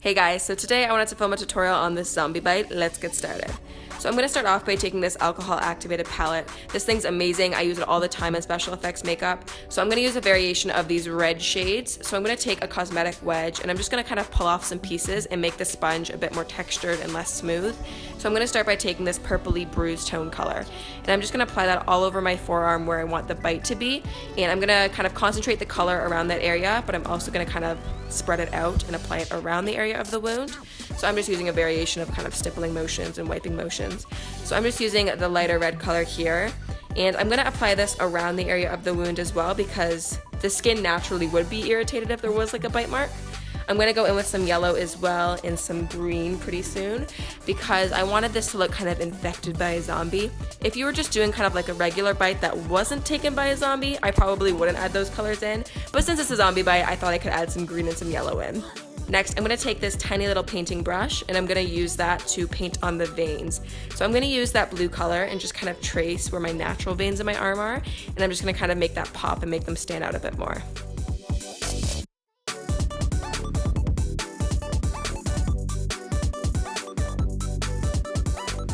Hey guys, so today I wanted to film a tutorial on this zombie bite. Let's get started. So I'm going to start off by taking this alcohol activated palette. This thing's amazing. I use it all the time in special effects makeup. So I'm going to use a variation of these red shades. So I'm going to take a cosmetic wedge and I'm just going to kind of pull off some pieces and make the sponge a bit more textured and less smooth. So I'm going to start by taking this purpley bruised tone color. And I'm just going to apply that all over my forearm where I want the bite to be. And I'm going to kind of concentrate the color around that area, but I'm also going to kind of spread it out and apply it around the area of the wound. So I'm just using a variation of kind of stippling motions and wiping motions. So I'm just using the lighter red color here, and I'm going to apply this around the area of the wound as well because the skin naturally would be irritated if there was like a bite mark. I'm going to go in with some yellow as well and some green pretty soon because I wanted this to look kind of infected by a zombie. If you were just doing kind of like a regular bite that wasn't taken by a zombie, I probably wouldn't add those colors in, but since it's a zombie bite, I thought I could add some green and some yellow in. Next, I'm going to take this tiny little painting brush and I'm going to use that to paint on the veins. So I'm going to use that blue color and just kind of trace where my natural veins in my arm are, and I'm just going to kind of make that pop and make them stand out a bit more.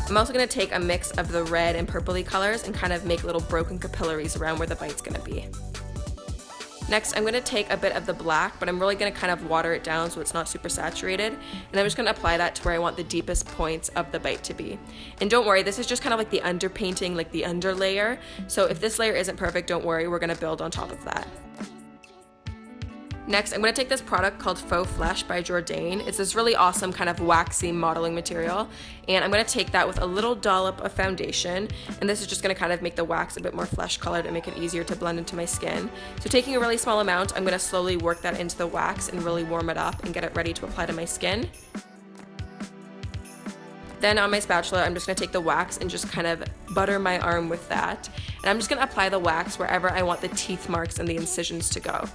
I'm also going to take a mix of the red and purpley colors and kind of make little broken capillaries around where the bite's going to be. Next, I'm going to take a bit of the black, but I'm really going to kind of water it down so it's not super saturated, and I'm just going to apply that to where I want the deepest points of the bite to be. And don't worry, this is just kind of like the underpainting, like the under layer, so if this layer isn't perfect, don't worry, we're going to build on top of that. Next, I'm going to take this product called Faux Flesh by Jordane. It's this really awesome kind of waxy modeling material, and I'm going to take that with a little dollop of foundation, and this is just going to kind of make the wax a bit more flesh colored and make it easier to blend into my skin. So taking a really small amount, I'm going to slowly work that into the wax and really warm it up and get it ready to apply to my skin. Then on my spatula, I'm just going to take the wax and just kind of butter my arm with that, and I'm just going to apply the wax wherever I want the teeth marks and the incisions to go.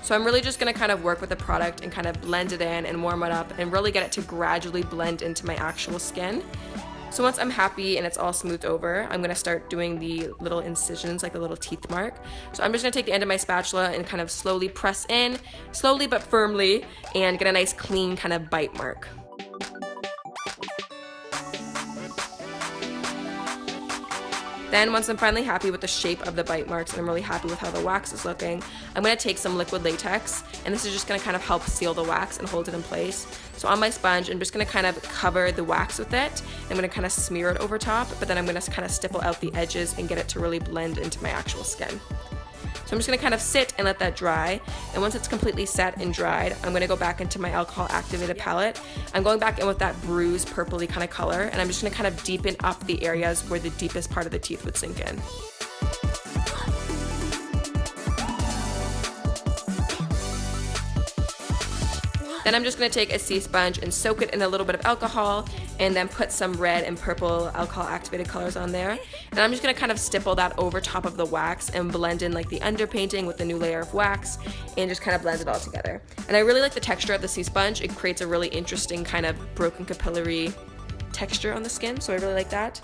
So I'm really just going to kind of work with the product and kind of blend it in and warm it up and really get it to gradually blend into my actual skin. So once I'm happy and it's all smoothed over, I'm going to start doing the little incisions, like the little teeth mark. So I'm just going to take the end of my spatula and kind of slowly press in, slowly but firmly, and get a nice clean kind of bite mark. Then once I'm finally happy with the shape of the bite marks and I'm really happy with how the wax is looking, I'm going to take some liquid latex, and this is just going to kind of help seal the wax and hold it in place. So on my sponge, I'm just going to kind of cover the wax with it. I'm going to kind of smear it over top, but then I'm going to kind of stipple out the edges and get it to really blend into my actual skin. So I'm just going to kind of sit and let that dry, and once it's completely set and dried, I'm going to go back into my alcohol activated palette. I'm going back in with that bruised purpley kind of color, and I'm just going to kind of deepen up the areas where the deepest part of the teeth would sink in. Then I'm just going to take a sea sponge and soak it in a little bit of alcohol and then put some red and purple alcohol activated colors on there. And I'm just going to kind of stipple that over top of the wax and blend in like the underpainting with the new layer of wax and just kind of blend it all together. And I really like the texture of the sea sponge. It creates a really interesting kind of broken capillary texture on the skin, so I really like that.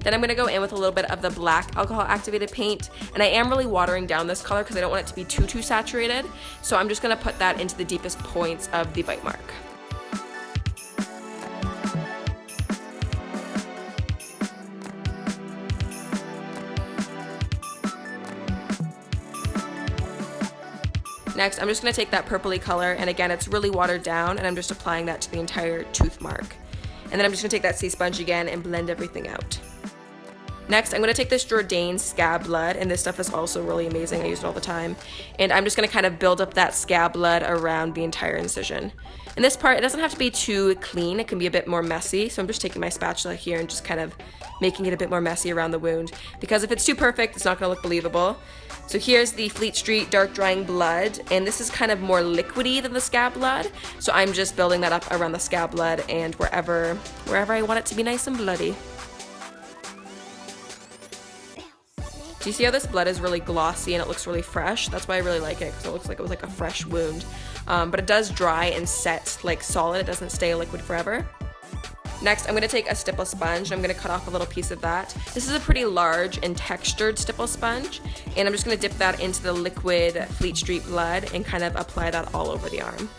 Then I'm going to go in with a little bit of the black alcohol activated paint, and I am really watering down this color because I don't want it to be too saturated, so I'm just going to put that into the deepest points of the bite mark. Next, I'm just going to take that purpley color, and again, it's really watered down, and I'm just applying that to the entire tooth mark. And then I'm just going to take that sea sponge again and blend everything out. Next, I'm going to take this Jordane Scab blood, and this stuff is also really amazing. I use it all the time. And I'm just going to kind of build up that scab blood around the entire incision. And this part, it doesn't have to be too clean. It can be a bit more messy. So I'm just taking my spatula here and just kind of making it a bit more messy around the wound. Because if it's too perfect, it's not going to look believable. So here's the Fleet Street Dark Drying Blood, and this is kind of more liquidy than the scab blood. So I'm just building that up around the scab blood and wherever I want it to be nice and bloody. Do you see how this blood is really glossy and it looks really fresh? That's why I really like it, because it looks like it was like a fresh wound. But it does dry and set like solid. It doesn't stay liquid forever. Next, I'm gonna take a stipple sponge and I'm gonna cut off a little piece of that. This is a pretty large and textured stipple sponge, and I'm just gonna dip that into the liquid Fleet Street blood and kind of apply that all over the arm.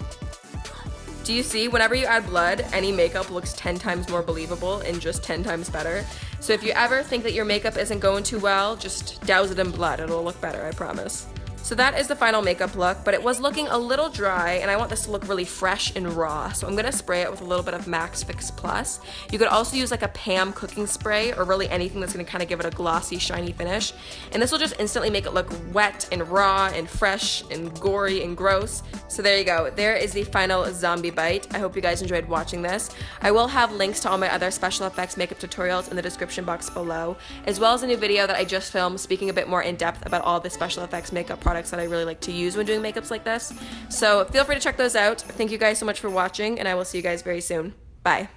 Do you see, whenever you add blood, any makeup looks 10 times more believable and just 10 times better. So if you ever think that your makeup isn't going too well, just douse it in blood. It'll look better, I promise. So that is the final makeup look, but it was looking a little dry and I want this to look really fresh and raw. So I'm gonna spray it with a little bit of Max Fix Plus. You could also use like a Pam Cooking Spray or really anything that's gonna kind of give it a glossy, shiny finish. And this will just instantly make it look wet and raw and fresh and gory and gross. So there you go. There is the final zombie bite. I hope you guys enjoyed watching this. I will have links to all my other special effects makeup tutorials in the description box below, as well as a new video that I just filmed speaking a bit more in depth about all the special effects makeup products that I really like to use when doing makeups like this. So feel free to check those out. Thank you guys so much for watching, and I will see you guys very soon. Bye.